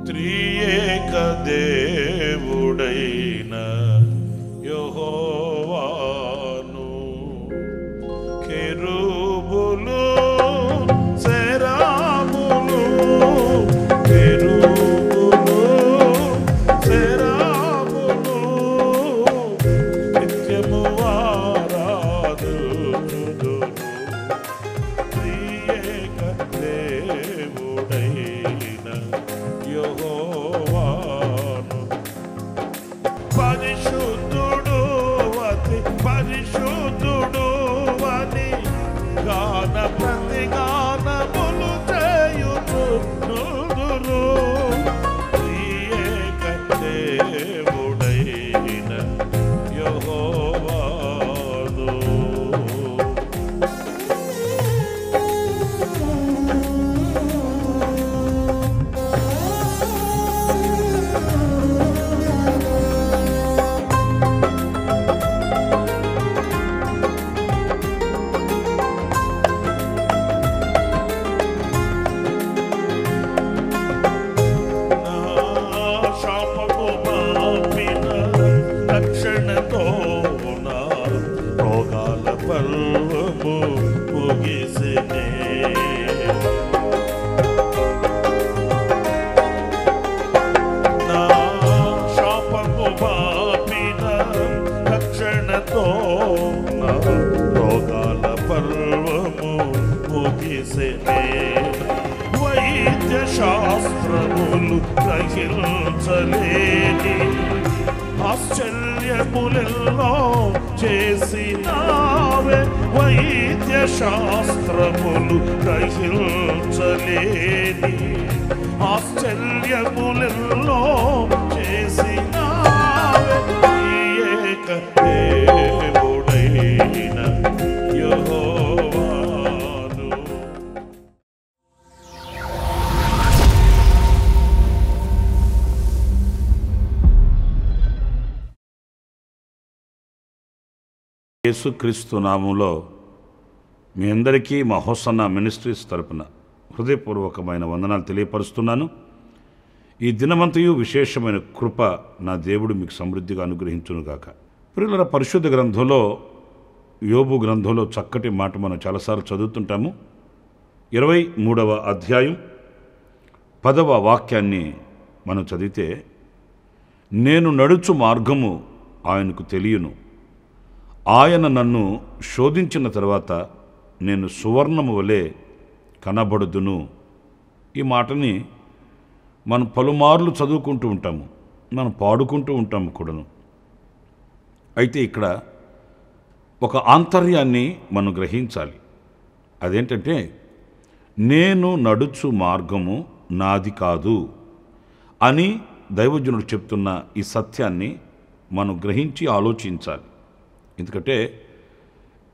త్రియేక దేవుడైన యెహోవాను కెరూబులు సెరాబులు నిత్యము ఆరాధుదును. త్రియేక దేవుడైన యెహోవాను పరిశుద్ధుడు అతి పరిశుద్ధుడు అని గాన ప్రతిగానములు చేయుచుందురు. త్రియేక దేవుడైన యెహోవాను. రోగాల పర్వము ముగిసినే. నా శాపము పాపిన రక్షణతో నా రోగాల పర్వము ముగిసినే. వైద్య శాస్త్రములు గ్రహించలేని ఆశ్చర్యములెన్నో చేసినావే. వైద్య శాస్త్రములు గ్రహించలేని ఆశ్చర్యములెన్నో చేసినావే. ఏక దేవుడైన యెహోవాను. యేసుక్రీస్తు నామంలో మీ అందరికీ మా హోసన్న మినిస్ట్రీస్ తరపున హృదయపూర్వకమైన వందనాలు తెలియపరుస్తున్నాను. ఈ దినమంతయు విశేషమైన కృప నా దేవుడు మీకు సమృద్ధిగా అనుగ్రహించునుగాక. ప్రియులారా, పరిశుద్ధ గ్రంథంలో యోబు గ్రంథంలో చక్కటి మాట మనం చాలాసార్లు చదువుతుంటాము. 23వ అధ్యాయం 10వ వాక్యాన్ని మనం చదివితే, నేను నడుచు మార్గము ఆయనకు తెలియను, ఆయన నన్ను శోధించిన తర్వాత నేను సువర్ణము వలె కనబడుదును. ఈ మాటని మనం పలుమార్లు చదువుకుంటూ ఉంటాము, మనం పాడుకుంటూ ఉంటాము కూడాను. అయితే ఇక్కడ ఒక ఆంతర్యాన్ని మనం గ్రహించాలి. అదేంటంటే, నేను నడుచు మార్గము నాది కాదు అని దైవజనుడు చెప్తున్న ఈ సత్యాన్ని మనం గ్రహించి ఆలోచించాలి. ఎందుకంటే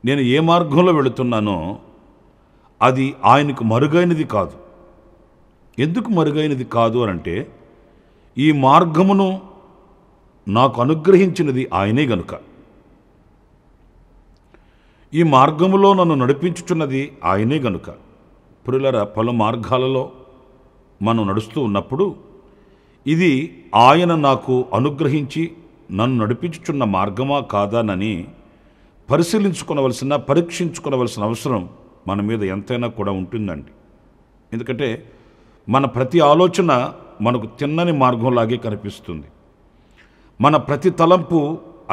నేను ఏ మార్గంలో వెళుతున్నానో అది ఆయనకు మరుగైనది కాదు. ఎందుకు మరుగైనది కాదు అనంటే, ఈ మార్గమును నాకు అనుగ్రహించినది ఆయనే గనుక. ఈ మార్గములో నన్ను నడిపించుచున్నది ఆయనే గనుక. ప్రియులారా, పలు మార్గాలలో మనం నడుస్తూ ఉన్నప్పుడు ఇది ఆయన నాకు అనుగ్రహించి నన్ను నడిపించుచున్న మార్గమా కాదానని పరీక్షించుకోవలసిన అవసరం మన మీద ఎంతైనా కూడా ఉంటుందండి. ఎందుకంటే మన ప్రతి ఆలోచన మనకు తిన్నని మార్గంలాగే కనిపిస్తుంది. మన ప్రతి తలంపు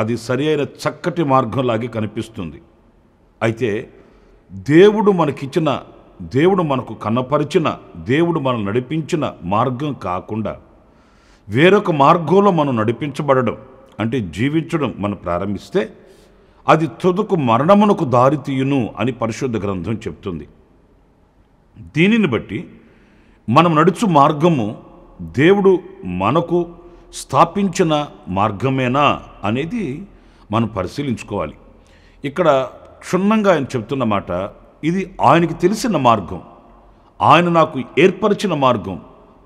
అది సరి అయిన చక్కటి మార్గంలాగే కనిపిస్తుంది. అయితే దేవుడు మనకిచ్చిన, దేవుడు మనకు కనపరిచిన, దేవుడు మనల్ని నడిపించిన మార్గం కాకుండా వేరొక మార్గంలో మనం నడిపించబడడం అంటే జీవించడం మనం ప్రారంభిస్తే అది తుదకు మరణమునకు దారితీయును అని పరిశుద్ధ గ్రంథం చెప్తుంది. దీనిని బట్టి మనం నడుచు మార్గము దేవుడు మనకు స్థాపించిన మార్గమేనా అనేది మనం పరిశీలించుకోవాలి. ఇక్కడ క్షుణ్ణంగా ఆయన చెప్తున్న మాట, ఇది ఆయనకి తెలిసిన మార్గం, ఆయన నాకు ఏర్పరిచిన మార్గం,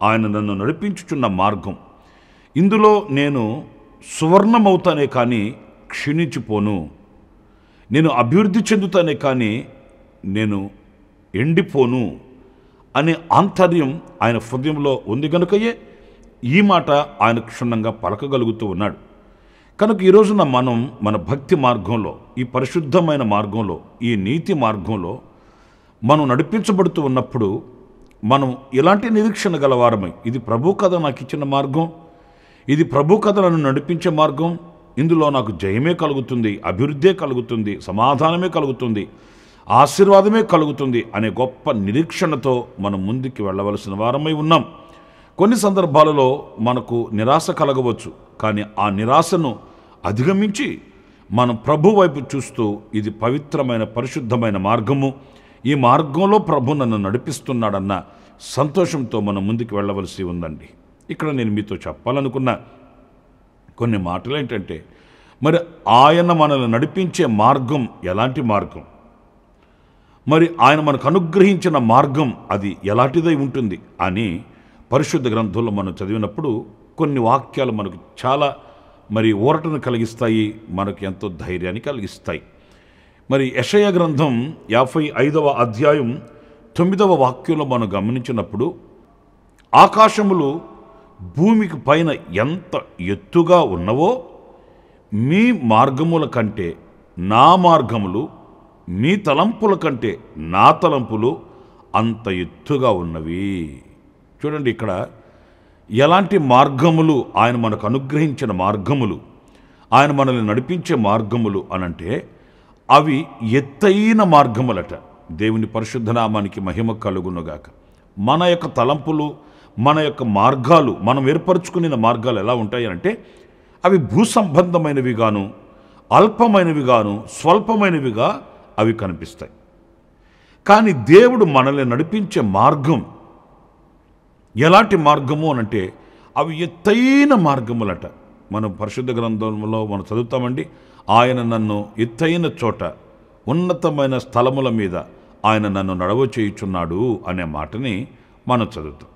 ఆయన నన్ను నడిపించుచున్న మార్గం. ఇందులో నేను సువర్ణమవుతానే కానీ క్షీణించిపోను, నేను అభివృద్ధి చెందుతానే కానీ నేను ఎండిపోను అనే ఆంతర్యం ఆయన హృదయంలో ఉంది కనుకయే ఈ మాట ఆయన క్షుణ్ణంగా పలకగలుగుతూ ఉన్నాడు. కనుక ఈ రోజున మనం మన భక్తి మార్గంలో, ఈ పరిశుద్ధమైన మార్గంలో, ఈ నీతి మార్గంలో మనం నడిపించబడుతూ ఉన్నప్పుడు మనం ఇలాంటి నిరీక్షణ గలవారమై, ఇది ప్రభు కథ నాకు ఇచ్చిన మార్గం, ఇది ప్రభు కథ నన్ను నడిపించే మార్గం, ఇందులో నాకు జయమే కలుగుతుంది, అభివృద్ధే కలుగుతుంది, సమాధానమే కలుగుతుంది, ఆశీర్వాదమే కలుగుతుంది అనే గొప్ప నిరీక్షణతో మనం ముందుకు వెళ్ళవలసిన వారమై ఉన్నాం. కొన్ని సందర్భాలలో మనకు నిరాశ కలగవచ్చు, కానీ ఆ నిరాశను అధిగమించి మనం ప్రభు వైపు చూస్తూ, ఇది పవిత్రమైన పరిశుద్ధమైన మార్గము, ఈ మార్గంలో ప్రభు నన్ను నడిపిస్తున్నాడన్న సంతోషంతో మనం ముందుకు వెళ్ళవలసి ఉందండి. ఇక్కడ నేను మీతో చెప్పాలనుకున్న కొన్ని మాటలు ఏంటంటే, మరి ఆయన మనల్ని నడిపించే మార్గం ఎలాంటి మార్గం, మరి ఆయన మనకు అనుగ్రహించిన మార్గం అది ఎలాంటిదై ఉంటుంది అని పరిశుద్ధ గ్రంథంలో మనం చదివినప్పుడు కొన్ని వాక్యాలు మనకు చాలా మరి ఊరటను కలిగిస్తాయి, మనకు ఎంతో ధైర్యాన్ని కలిగిస్తాయి. మరి యెషయా గ్రంథం 55వ అధ్యాయం 9వ వాక్యంలో మనం గమనించినప్పుడు, ఆకాశములు భూమికి పైన ఎంత ఎత్తుగా ఉన్నవో మీ మార్గముల కంటే నా మార్గములు, మీ తలంపుల కంటే నా తలంపులు అంత ఎత్తుగా ఉన్నవి. చూడండి, ఇక్కడ ఎలాంటి మార్గములు, ఆయన మనకు అనుగ్రహించిన మార్గములు, ఆయన మనల్ని నడిపించే మార్గములు అనంటే అవి ఎత్తైన మార్గములట. దేవుని పరిశుద్ధ నామానికి మహిమ కలుగునుగాక. మన యొక్క తలంపులు, మన యొక్క మార్గాలు, మనం ఏర్పరచుకున్న మార్గాలు ఎలా ఉంటాయి అంటే అవి భూసంబంధమైనవి గాను, అల్పమైనవి గాను, స్వల్పమైనవిగా అవి కనిపిస్తాయి. కానీ దేవుడు మనల్ని నడిపించే మార్గం ఎలాంటి మార్గము అనంటే అవి ఎత్తైన మార్గములట. మనం పరిశుద్ధ గ్రంథంలో మనం చదువుతామండి, ఆయన నన్ను ఎత్తైన చోట, ఉన్నతమైన స్థలముల మీద ఆయన నన్ను నడవ చేయుచున్నాడు అనే మాటని మనం చదువుతాం.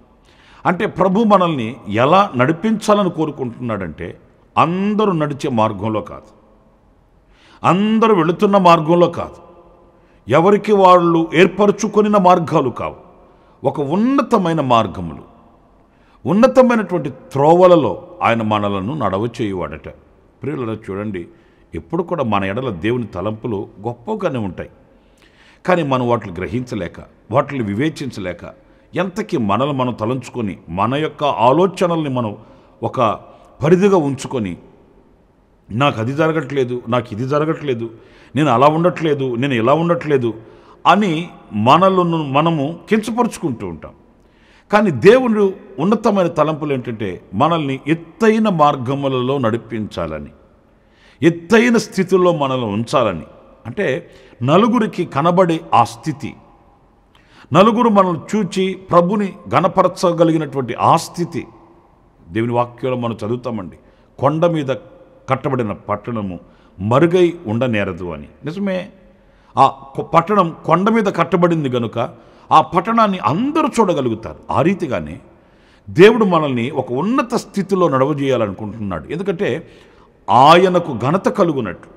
అంటే ప్రభు మనల్ని ఎలా నడిపించాలని కోరుకుంటున్నాడంటే అందరూ నడిచే మార్గంలో కాదు, అందరూ వెళుతున్న మార్గంలో కాదు, ఎవరికి వాళ్ళు ఏర్పరచుకొనిన మార్గాలు కావు, ఒక ఉన్నతమైన మార్గములు, ఉన్నతమైనటువంటి త్రోవలలో ఆయన మనలను నడవ చేయువాడట. ప్రియులారా, చూడండి, ఎప్పుడు కూడా మన ఎడల దేవుని తలంపులు గొప్పగానే ఉంటాయి. కానీ మనం వాటిని గ్రహించలేక, వాటిని వివేచించలేక, ఎంతకీ మనల్ని మనం తలంచుకొని, మన యొక్క ఆలోచనల్ని మనం ఒక పరిధిగా ఉంచుకొని, నాకు అది జరగట్లేదు, నాకు ఇది జరగట్లేదు, నేను అలా ఉండట్లేదు, నేను ఇలా ఉండట్లేదు అని మనలను మనము కించపరుచుకుంటూ ఉంటాం. కానీ దేవుడు ఉన్నతమైన తలంపులు ఏంటంటే మనల్ని ఎత్తైన మార్గములలో నడిపించాలని, ఎత్తైన స్థితిలో మనల్ని ఉంచాలని. అంటే నలుగురికి కనబడే ఆ స్థితి, నలుగురు మనల్ని చూచి ప్రభుని గణపరచగలిగినటువంటి ఆ స్థితి. దేవుని వాక్యంలో మనం చదువుతామండి, కొండ మీద కట్టబడిన పట్టణము మరుగై ఉండనేరదు అని. నిజమే, ఆ పట్టణం కొండ మీద కట్టబడింది కనుక ఆ పట్టణాన్ని అందరూ చూడగలుగుతారు. ఆ రీతిగానే దేవుడు మనల్ని ఒక ఉన్నత స్థితిలో నడవజేయాలనుకుంటున్నాడు. ఎందుకంటే ఆయనకు ఘనత కలుగునట్లు,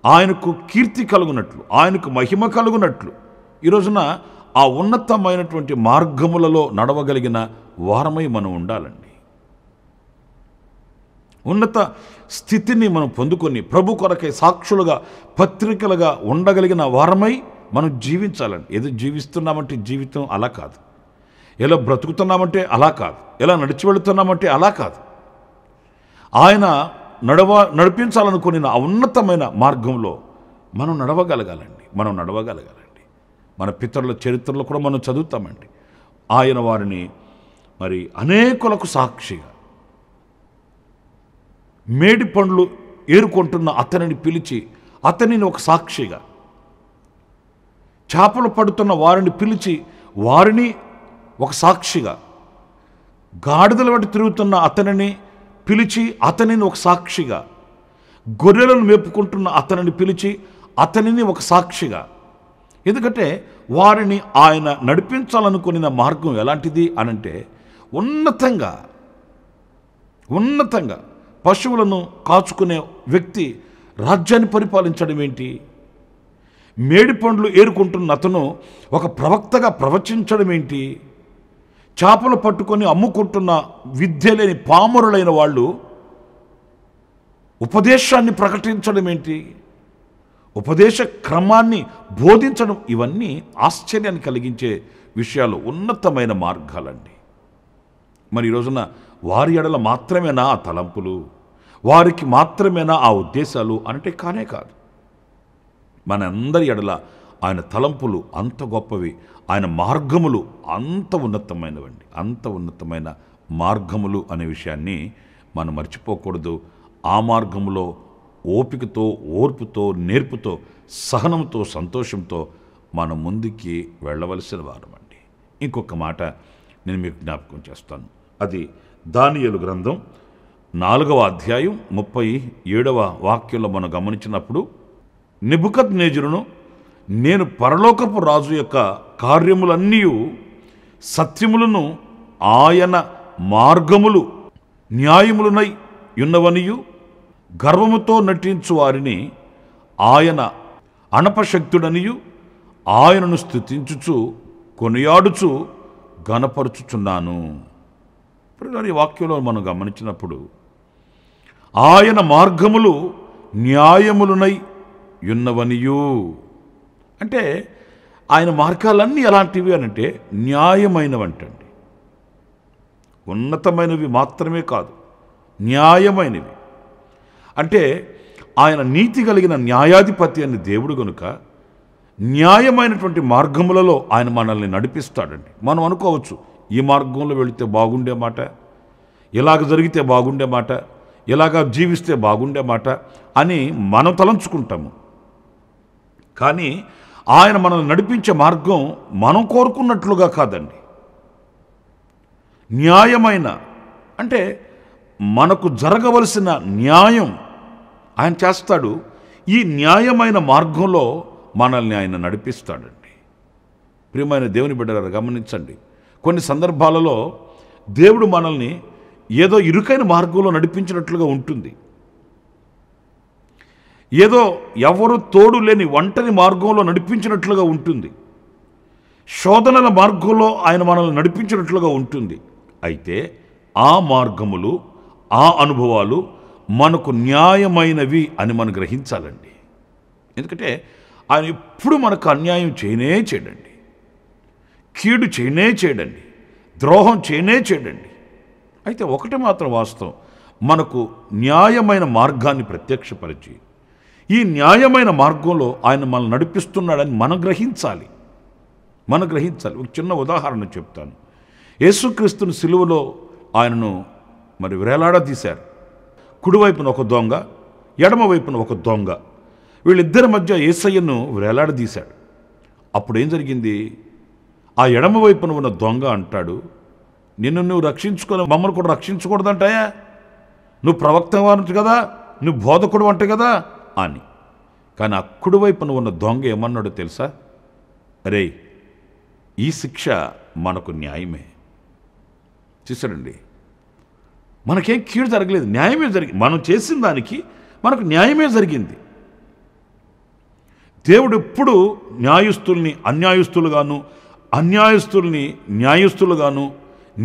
ఆయనకు కీర్తి కలుగునట్లు, ఆయనకు మహిమ కలుగునట్లు ఈ రోజున ఆ ఉన్నతమైనటువంటి మార్గములలో నడవగలిగిన వారమై మనం ఉండాలండి. ఉన్నత స్థితిని మనం పొందుకొని ప్రభు కొరకై సాక్షులుగా, పత్రికలుగా ఉండగలిగిన వారమై మనం జీవించాలండి. ఏదో జీవిస్తున్నామంటే జీవితం అలా కాదు, ఎలా బ్రతుకుతున్నామంటే అలా కాదు, ఎలా నడిచి వెళుతున్నామంటే అలా కాదు. ఆయన నడిపించాలనుకుని ఆ ఉన్నతమైన మార్గంలో మనం నడవగలగాలండి. మన పితరుల చరిత్రలో కూడా మనం చదువుతామండి. ఆయన వారిని మరి అనేకులకు సాక్షిగా, మేడి పండ్లు ఏరుకుంటున్న అతనిని పిలిచి అతనిని ఒక సాక్షిగా, చేపలు పడుతున్న వారిని పిలిచి వారిని ఒక సాక్షిగా, గాడిదల వెంట తిరుగుతున్న అతనిని పిలిచి అతనిని ఒక సాక్షిగా, గొర్రెలను మేపుకుంటున్న అతనిని పిలిచి అతనిని ఒక సాక్షిగా. ఎందుకంటే వారిని ఆయన నడిపించాలనుకున్న మార్గం ఎలాంటిది అనంటే ఉన్నతంగా పశువులను కాచుకునే వ్యక్తి రాజ్యాన్ని పరిపాలించడం ఏంటి? మేడి పండ్లు ఏరుకుంటున్న అతను ఒక ప్రవక్తగా ప్రవచించడం ఏంటి? చేపలు పట్టుకొని అమ్ముకుంటున్న విద్య లేని పామరులైన వాళ్ళు ఉపదేశాన్ని ప్రకటించడం ఏంటి? ఉపదేశ క్రమాన్ని బోధించడం, ఇవన్నీ ఆశ్చర్యాన్ని కలిగించే విషయాలు, ఉన్నతమైన మార్గాలండి. మరి ఈ రోజున వారి ఎడల మాత్రమేనా ఆ తలంపులు, వారికి మాత్రమేనా ఆ ఉద్దేశాలు అంటే కానే కాదు. మనందరి ఎడల ఆయన తలంపులు అంత గొప్పవి, ఆయన మార్గములు అంత ఉన్నతమైనవండి. అంత ఉన్నతమైన మార్గములు అనే విషయాన్ని మనం మర్చిపోకూడదు. ఆ మార్గములో ఓపికతో, ఓర్పుతో, నేర్పుతో, సహనంతో, సంతోషంతో మనం ముందుకి వెళ్ళవలసిన వారమండి. ఇంకొక మాట నేను మీకు జ్ఞాపకం చేస్తాను. అది దానియేలు గ్రంథం 4వ అధ్యాయం 37వ వాక్యంలో మనం గమనించినప్పుడు, నెబుకద్నెజరును నేను పరలోకపు రాజు యొక్క కార్యములన్నీ సత్యములను ఆయన మార్గములు న్యాయములునై ఉన్నవనియు, గర్వముతో నటించు వారిని ఆయన అనపశక్తుడనియు ఆయనను స్తుతించుచు కొనియాడుచు ఘనపరుచుచున్నాను. ఈ వాక్యంలో మనం గమనించినప్పుడు ఆయన మార్గములు న్యాయములునై ఉన్నవనియు అంటే ఆయన మార్గాలన్నీ ఎలాంటివి అనంటే న్యాయమైనవంటండి. ఉన్నతమైనవి మాత్రమే కాదు, న్యాయమైనవి. అంటే ఆయన నీతి కలిగిన న్యాయాధిపతి అని దేవుడు గనుక న్యాయమైనటువంటి మార్గములలో ఆయన మనల్ని నడిపిస్తాడండి. మనం అనుకోవచ్చు, ఈ మార్గంలో వెళితే బాగుండే మాట, ఇలాగ జరిగితే బాగుండే మాట, ఇలాగ జీవిస్తే బాగుండే మాట అని మనం తలంచుకుంటాము. కానీ ఆయన మనల్ని నడిపించే మార్గం మనం కోరుకున్నట్లుగా కాదండి. న్యాయమైన అంటే మనకు జరగవలసిన న్యాయం ఆయన చేస్తాడు. ఈ న్యాయమైన మార్గంలో మనల్ని ఆయన నడిపిస్తాడండి. ప్రియమైన దేవుని బిడ్డలారా, గమనించండి, కొన్ని సందర్భాలలో దేవుడు మనల్ని ఏదో ఇరుకైన మార్గంలో నడిపించినట్లుగా ఉంటుంది. ఏదో ఎవరు తోడు లేని ఒంటరి మార్గంలో నడిపించినట్లుగా ఉంటుంది. శోధనల మార్గంలో ఆయన మనల్ని నడిపించినట్లుగా ఉంటుంది. అయితే ఆ మార్గములు, ఆ అనుభవాలు మనకు న్యాయమైనవి అని మనం గ్రహించాలండి. ఎందుకంటే ఆయన ఎప్పుడు మనకు అన్యాయం చేయడండి, కీడు చేయడండి, ద్రోహం చేయడండి. అయితే ఒకటి మాత్రం వాస్తవం, మనకు న్యాయమైన మార్గాన్ని ప్రత్యక్షపరిచి ఈ న్యాయమైన మార్గంలో ఆయన మనల్ని నడిపిస్తున్నాడని మనం గ్రహించాలి. ఒక చిన్న ఉదాహరణ చెప్తాను. యేసుక్రీస్తుని సిలువలో ఆయనను మరి వేలాడదీశారు. కుడివైపున ఒక దొంగ, ఎడమ వైపున ఒక దొంగ, వీళ్ళిద్దరి మధ్య యేసయ్యను వేలాడదీశాడు. అప్పుడు ఏం జరిగింది? ఆ ఎడమ వైపున ఉన్న దొంగ అంటాడు, నిన్ను నువ్వు రక్షించుకొని మమ్మల్ని కూడా రక్షించకూడదంటాయా? నువ్వు ప్రవక్త వారు కదా, నువ్వు బోధకుడు అంట కదా అని. కానీ ఆ కుడివైపున ఉన్న దొంగ ఏమన్నాడో తెలుసా? అరే, ఈ శిక్ష మనకు న్యాయమే. చూసాడండి, మనకేం కీడు జరగలేదు, న్యాయమే జరిగింది. మనం చేసిన దానికి మనకు న్యాయమే జరిగింది. దేవుడు ఎప్పుడు న్యాయస్తుల్ని అన్యాయస్తులుగాను, అన్యాయస్తుల్ని న్యాయస్తులుగాను,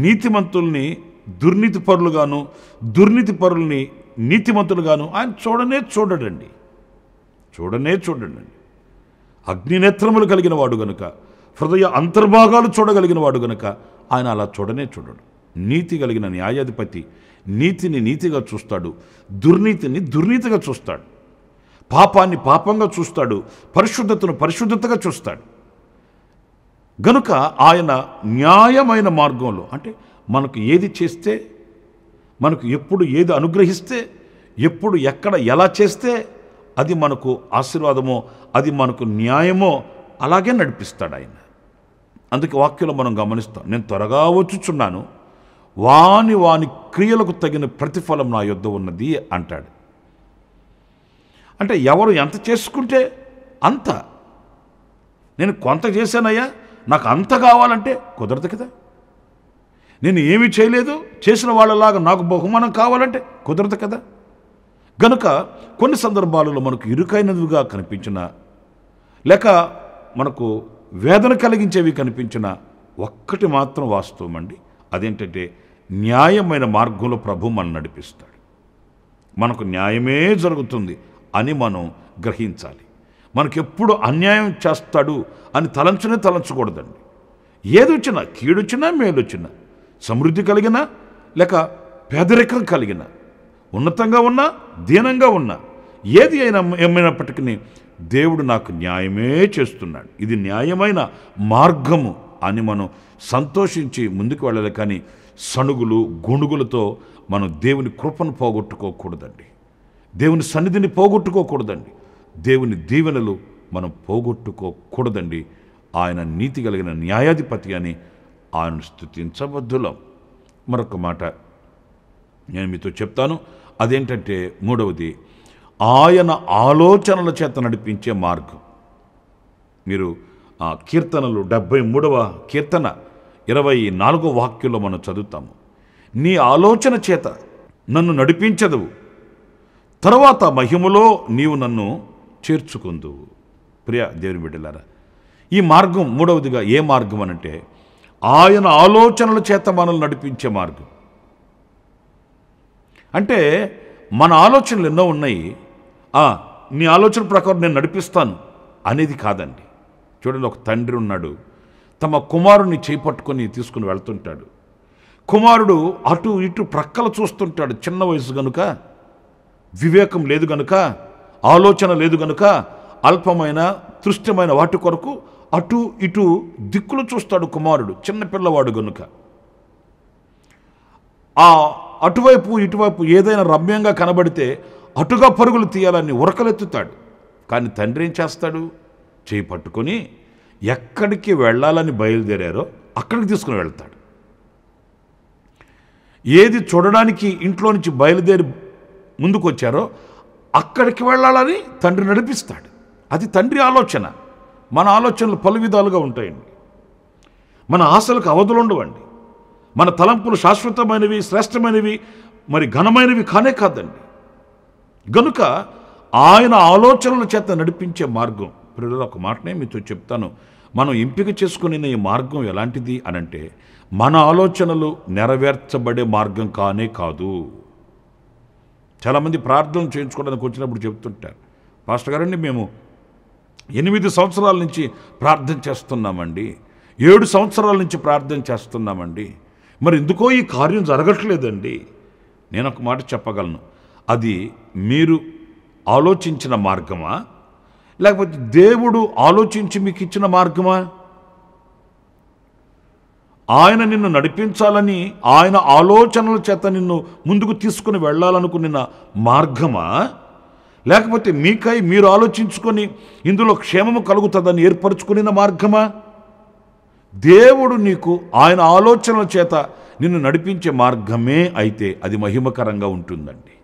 నీతిమంతుల్ని దుర్నీతిపరులుగాను, దుర్నీతిపరుల్ని నీతిమంతులుగాను ఆయన చూడడండి. అగ్నినేత్రములు కలిగిన వాడు గనుక, హృదయ అంతర్భాగాలు చూడగలిగిన వాడు గనుక ఆయన అలా చూడడు. నీతి కలిగిన న్యాయాధిపతి నీతిని నీతిగా చూస్తాడు, దుర్నీతిని దుర్నీతిగా చూస్తాడు, పాపాన్ని పాపంగా చూస్తాడు, పరిశుద్ధతను పరిశుద్ధతగా చూస్తాడు. గనుక ఆయన న్యాయమైన మార్గంలో, అంటే మనకు ఏది చేస్తే, మనకు ఎప్పుడు ఏది అనుగ్రహిస్తే, ఎప్పుడు ఎక్కడ ఎలా చేస్తే అది మనకు ఆశీర్వాదమో, అది మనకు న్యాయమో అలాగే నడిపిస్తాడు ఆయన. అందుకే వాక్యంలో మనం గమనిస్తాం, నేను త్వరగా వచ్చుచున్నాను, వాని వాని క్రియలకు తగిన ప్రతిఫలం నా యొద్ద ఉన్నది అంటాడు. అంటే ఎవరు ఎంత చేసుకుంటే అంత. నేను కొంత చేశానయ్యా, నాకు అంత కావాలంటే కుదరదు కదా. నేను ఏమీ చేయలేదు, చేసిన వాళ్ళలాగా నాకు బహుమానం కావాలంటే కుదరదు కదా. గనుక కొన్ని సందర్భాలలో మనకు ఇరుకైనదిగా కనిపించిన, లేక మనకు వేదన కలిగించేవి కనిపించిన ఒక్కటి మాత్రం వాస్తవం అండి. అదేంటంటే న్యాయమైన మార్గంలో ప్రభు మనల్ని నడిపిస్తాడు. మనకు న్యాయమే జరుగుతుంది అని మనం గ్రహించాలి. మనకెప్పుడు అన్యాయం చేస్తాడు అని తలంచకూడదండి. ఏదొచ్చినా, కీడొచ్చినా మేలొచ్చినా, సమృద్ధి కలిగినా లేక పేదరికం కలిగిన, ఉన్నతంగా ఉన్నా దీనంగా ఉన్నా, ఏది ఏమైనప్పటికీ దేవుడు నాకు న్యాయమే చేస్తున్నాడు, ఇది న్యాయమైన మార్గము అని మనం సంతోషించి ముందుకు వెళ్ళాలి. కానీ సణుగులు గొణుగులతో మనం దేవుని కృపను పోగొట్టుకోకూడదండి. దేవుని సన్నిధిని పోగొట్టుకోకూడదండి. దేవుని దీవెనలు మనం పోగొట్టుకోకూడదండి. ఆయన నీతి కలిగిన న్యాయాధిపతి అని ఆయనను స్తుతించబద్దులం. మరొక మాట నేను మీతో చెప్తాను. అదేంటంటే మూడవది, ఆయన ఆలోచనల చేత నడిపించే మార్గం. మీరు కీర్తనలు 73వ కీర్తన 24వ వాక్యంలో మనం చదువుతాము. నీ ఆలోచన చేత నన్ను నడిపించదువు, తర్వాత మహిమలో నీవు నన్ను చేర్చుకుందువు. ప్రియ దేవుని బిడ్డలారా, ఈ మార్గం మూడవదిగా ఏ మార్గం అనంటే ఆయన ఆలోచనల చేత మనల్ని నడిపించే మార్గం. అంటే మన ఆలోచనలు ఎన్నో ఉన్నాయి, నీ ఆలోచన ప్రకారం నేను నడిపిస్తాను అనేది కాదండి. చూడండి, ఒక తండ్రి ఉన్నాడు, తమ కుమారుని చేపట్టుకొని తీసుకుని వెళ్తుంటాడు. కుమారుడు అటు ఇటు ప్రక్కల చూస్తుంటాడు. చిన్న వయసు గనుక, వివేకం లేదు గనుక, ఆలోచన లేదు గనుక, అల్పమైన తృష్టమైన వాటి కొరకు అటు ఇటు దిక్కులు చూస్తాడు కుమారుడు, చిన్న పిల్లవాడు గనుక. అటువైపు ఇటువైపు ఏదైనా రమ్యంగా కనబడితే అటుగా పరుగులు తీయాలని ఉరకలెత్తుతాడు. కానీ తండ్రి ఏం చేస్తాడు? చేయి పట్టుకొని ఎక్కడికి వెళ్ళాలని బయలుదేరారో అక్కడికి తీసుకుని వెళ్తాడు. ఏది చూడడానికి ఇంట్లో నుంచి బయలుదేరి ముందుకు వచ్చారో అక్కడికి వెళ్ళాలని తండ్రి నడిపిస్తాడు. అది తండ్రి ఆలోచన. మన ఆలోచనలు పలు విధాలుగా ఉంటాయండి. మన ఆశలకు అవధులు ఉండవండి. మన తలంపులు శాశ్వతమైనవి, శ్రేష్టమైనవి, మరి ఘనమైనవి కానే కాదండి. గనుక ఆయన ఆలోచనల చేత నడిపించే మార్గం. ఇప్పుడు ఒక మాటనే మీతో చెప్తాను. మనం ఎంపిక చేసుకునే ఈ మార్గం ఎలాంటిది అనంటే మన ఆలోచనలు నెరవేర్చబడే మార్గం కానే కాదు. చాలామంది ప్రార్థన చేయించుకోవడానికి వచ్చినప్పుడు చెప్తుంటారు, పాస్టర్ గారండి మేము 8 సంవత్సరాల నుంచి ప్రార్థన చేస్తున్నామండి, 7 సంవత్సరాల నుంచి ప్రార్థన చేస్తున్నామండి, మరి ఎందుకో ఈ కార్యం జరగట్లేదండి. నేను ఒక మాట చెప్పగలను, అది మీరు ఆలోచించిన మార్గమా లేకపోతే దేవుడు ఆలోచించి మీకు ఇచ్చిన మార్గమా? ఆయన నిన్ను నడిపించాలని ఆయన ఆలోచనల చేత నిన్ను ముందుకు తీసుకుని వెళ్ళాలనుకున్న మార్గమా లేకపోతే మీకై మీరు ఆలోచించుకొని ఇందులో క్షేమము కలుగుతుందని ఏర్పరచుకున్న మార్గమా? దేవుడు నీకు ఆయన ఆలోచనల చేత నిన్ను నడిపించే మార్గమే అయితే అది మహిమకరంగా ఉంటుందండి.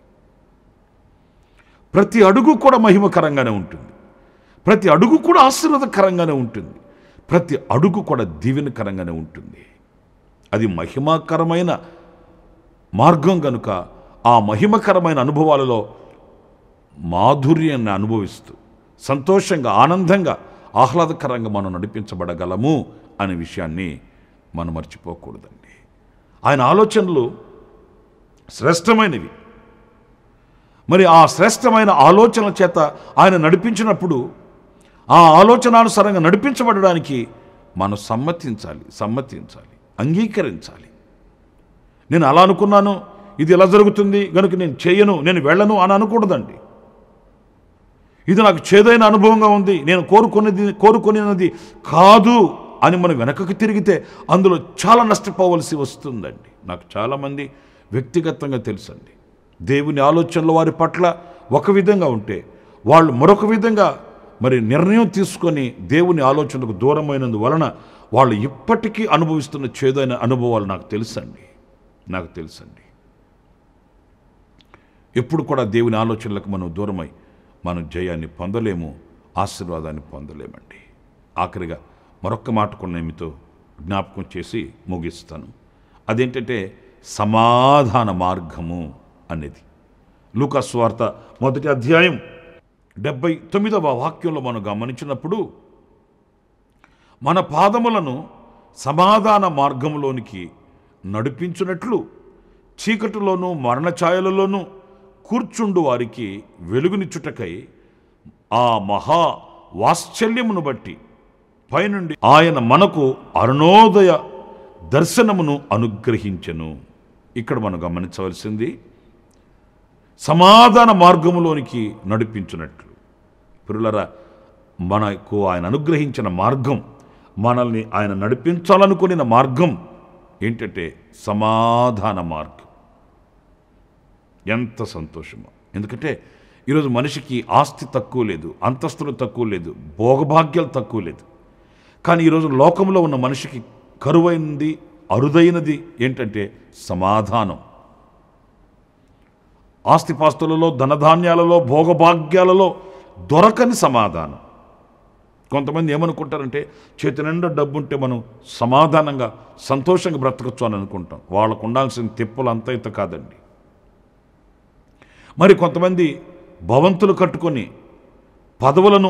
ప్రతి అడుగు కూడా మహిమకరంగానే ఉంటుంది. ప్రతి అడుగు కూడా ఆశీర్వాదకరంగానే ఉంటుంది. ప్రతి అడుగు కూడా దీవెనకరంగానే ఉంటుంది. అది మహిమకరమైన మార్గం కనుక ఆ మహిమకరమైన అనుభవాలలో మాధుర్యాన్ని అనుభవిస్తూ సంతోషంగా, ఆనందంగా, ఆహ్లాదకరంగా మనం నడిపించబడగలము అనే విషయాన్ని మనం మర్చిపోకూడదండి. ఆయన ఆలోచనలు శ్రేష్టమైనవి. మరి ఆ శ్రేష్టమైన ఆలోచనల చేత ఆయన నడిపించినప్పుడు ఆ ఆలోచనానుసారంగా నడిపించబడడానికి మనం సమ్మతించాలి, అంగీకరించాలి. నేను అలా అనుకున్నాను, ఇది ఎలా జరుగుతుంది గనుక నేను చేయను, నేను వెళ్ళను అని అనకూడదండి. ఇది నాకు చేదైన అనుభవంగా ఉంది, నేను కోరుకునేది కాదు అని మనం వెనకకు తిరిగితే అందులో చాలా నష్టపోవలసి వస్తుందండి. నాకు చాలామంది వ్యక్తిగతంగా తెలుసండి. దేవుని ఆలోచనలు వారి పట్ల ఒక విధంగా ఉంటే వాళ్ళు మరొక విధంగా మరి నిర్ణయం తీసుకొని దేవుని ఆలోచనలకు దూరమైనందువలన వాళ్ళు ఇప్పటికీ అనుభవిస్తున్న చేదైన అనుభవాలు నాకు తెలుసండి. నాకు తెలుసండి. ఎప్పుడు కూడా దేవుని ఆలోచనలకు మనం దూరమై మనం జయాన్ని పొందలేము, ఆశీర్వాదాన్ని పొందలేమండి. ఆఖరిగా మరొక్క మాట కూడా మీతో జ్ఞాపకం చేసి ముగిస్తాను. అదేంటంటే సమాధాన మార్గము అనేది. లూకా సువార్త 1వ అధ్యాయం 79వ వాక్యంలో మనం గమనించినప్పుడు, మన పాదములను సమాధాన మార్గంలోనికి నడిపించున్నట్లు చీకటిలోనూ మరణఛాయలలోనూ కూర్చుండు వారికి వెలుగునిచ్చుటకై ఆ మహా వాత్సల్యమును బట్టి పైనుండి ఆయన మనకు అరుణోదయ దర్శనమును అనుగ్రహించెను. ఇక్కడ మనం గమనించవలసింది సమాధాన మార్గములోనికి నడిపించున్నట్లు. ప్రియులారా, మనకు ఆయన అనుగ్రహించిన మార్గం, మనల్ని ఆయన నడిపించాలనుకున్న మార్గం ఏంటంటే సమాధాన మార్గం. ఎంత సంతోషమో! ఎందుకంటే ఈరోజు మనిషికి ఆస్తి తక్కువ లేదు, అంతస్తులు తక్కువ లేదు, భోగభాగ్యాలు తక్కువ లేదు. కానీ ఈరోజు లోకంలో ఉన్న మనిషికి కరువైనది, అరుదైనది ఏంటంటే సమాధానం. ఆస్తిపాస్తులలో, ధనధాన్యాలలో, భోగభాగ్యాలలో దొరకని సమాధానం. కొంతమంది ఏమనుకుంటారంటే చేతి నిండా డబ్బు ఉంటే మనం సమాధానంగా సంతోషంగా బ్రతకచ్చు అని అనుకుంటాం. వాళ్ళకు ఉండాల్సిన తిప్పలు అంత ఇంత కాదండి. మరి కొంతమంది భవంతులు కట్టుకొని పదవులను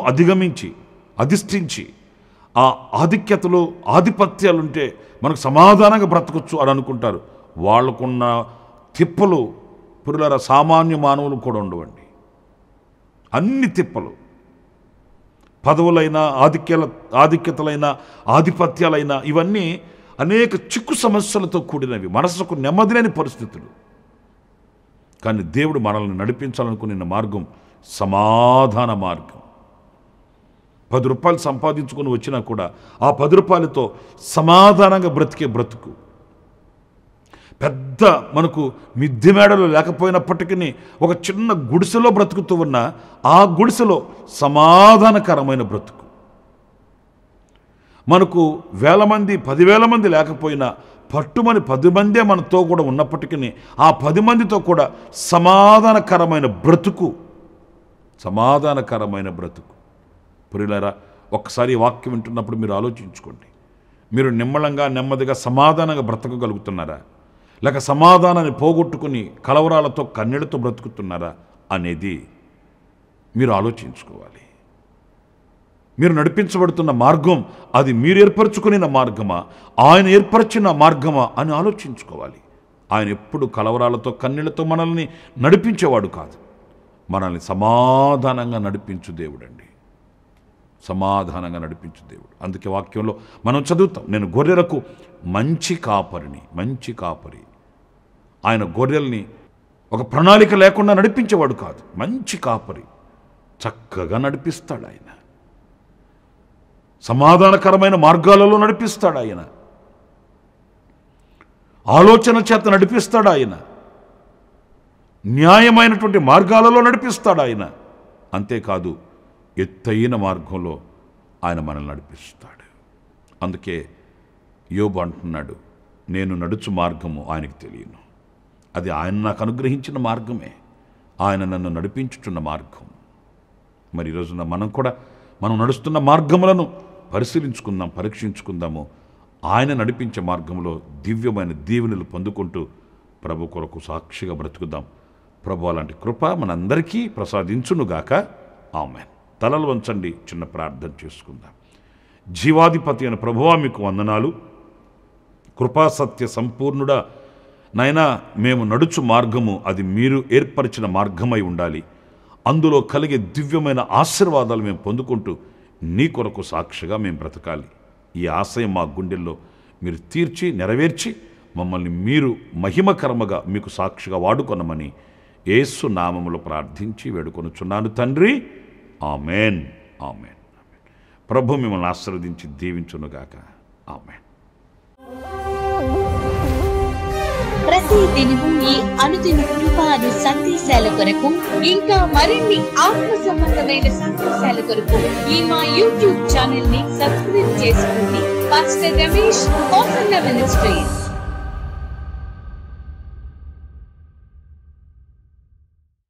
అధిష్ఠించి ఆ ఆధిక్యతలు, ఆధిపత్యాలుంటే మనకు సమాధానంగా బ్రతకచ్చు అని అనుకుంటారు. వాళ్ళకున్న తిప్పలు పురులారా సామాన్య మానవులు కూడా ఉండవండి. అన్ని తిప్పలు, పదవులైనా, ఆధిక్యతలైనా, ఆధిపత్యాలైనా ఇవన్నీ అనేక చిక్కు సమస్యలతో కూడినవి, మనసుకు నెమ్మది లేని పరిస్థితులు. కానీ దేవుడు మనల్ని నడిపించాలనుకున్న మార్గం సమాధాన మార్గం. 10 రూపాయలు సంపాదించుకొని వచ్చినా కూడా ఆ 10 రూపాయలతో సమాధానంగా బ్రతికే బ్రతుకు. పెద్ద మనకు మిద్దె మేడలు లేకపోయినప్పటికీ ఒక చిన్న గుడిసెలో బ్రతుకుతూ ఉన్న ఆ గుడిసెలో సమాధానకరమైన బ్రతుకు. మనకు 1000 మంది 10,000 మంది లేకపోయినా పట్టుమని 10 మందే మనతో కూడా ఉన్నప్పటికీ ఆ 10 మందితో కూడా సమాధానకరమైన బ్రతుకు. సమాధానకరమైన బ్రతుకు. ప్రియులారా, ఒక్కసారి ఈ వాక్యం వింటున్నప్పుడు మీరు ఆలోచించుకోండి. మీరు నిమ్మలంగా, నెమ్మదిగా, సమాధానంగా బ్రతకగలుగుతున్నారా, లేక సమాధానాన్ని పోగొట్టుకుని కలవరాలతో, కన్నీళ్లతో బ్రతుకుతున్నారా అనేది మీరు ఆలోచించుకోవాలి. మీరు నడిపించబడుతున్న మార్గం అది మీరు ఏర్పరచుకున్న మార్గమా, ఆయన ఏర్పరిచిన మార్గమా అని ఆలోచించుకోవాలి. ఆయన ఎప్పుడు కలవరాలతో, కన్నీళ్లతో మనల్ని నడిపించేవాడు కాదు. మనల్ని సమాధానంగా నడిపించు దేవుడండి. సమాధానంగా నడిపించు దేవుడు. అందుకే వాక్యంలో మనం చదువుతాం, నేను గొర్రెలకు మంచి కాపరిని. మంచి కాపరి. ఆయన గొర్రెల్ని ఒక ప్రణాళిక లేకుండా నడిపించేవాడు కాదు. మంచి కాపరి, చక్కగా నడిపిస్తాడు ఆయన. సమాధానకరమైన మార్గాలలో నడిపిస్తాడు ఆయన. ఆలోచన చేత నడిపిస్తాడు ఆయన. న్యాయమైనటువంటి మార్గాలలో నడిపిస్తాడు ఆయన. అంతేకాదు, ఎత్తైన మార్గంలో ఆయన మనల్ని నడిపిస్తాడు. అందుకే యోబు అంటున్నాడు, నేను నడుచు మార్గము ఆయనకు తెలియను. అది ఆయన నాకు అనుగ్రహించిన మార్గమే, ఆయన నన్ను నడిపించుచున్న మార్గం. మరి ఈరోజున మనం కూడా మనం నడుస్తున్న మార్గములను పరిశీలించుకుందాం, పరీక్షించుకుందాము. ఆయన నడిపించే మార్గంలో దివ్యమైన దీవెనలు పొందుకుంటూ ప్రభు కొరకు సాక్షిగా బ్రతుకుదాం. ప్రభు అలాంటి కృప మనందరికీ ప్రసాదించునుగాక. ఆమేన్. తలలు వంచండి, చిన్న ప్రార్థన చేసుకుందాం. జీవాధిపతి అయిన ప్రభువా, మీకు వందనాలు. కృపాసత్య సంపూర్ణుడా నైనా, మేము నడుచు మార్గము అది మీరు ఏర్పరిచిన మార్గమై ఉండాలి. అందులో కలిగే దివ్యమైన ఆశీర్వాదాలు మేము పొందుకుంటూ నీ కొరకు సాక్షిగా మేము బ్రతకాలి. ఈ ఆశయం మా గుండెల్లో మీరు తీర్చి నెరవేర్చి మమ్మల్ని మీరు మహిమకరముగా మీకు సాక్షిగా వాడుకొనమని యేసు నామములో ప్రార్థించి వేడుకొనుచున్నాను తండ్రి. ఆమెన్. ఆమెన్. ప్రభు మిమ్మల్ని ఆశీర్వదించి దీవించునుగాక. ఆమెన్. ప్రతి దినము ఈ అనుదిన కృపాను సందేశాల కొరకు, ఇంకా మరిన్ని ఆత్మ సంబంధమైన సందేశాల కొరకు ఈ మా యూట్యూబ్ ఛానల్ ని సబ్స్క్రైబ్ చేసుకోండి. Pastor Ramesh ministries.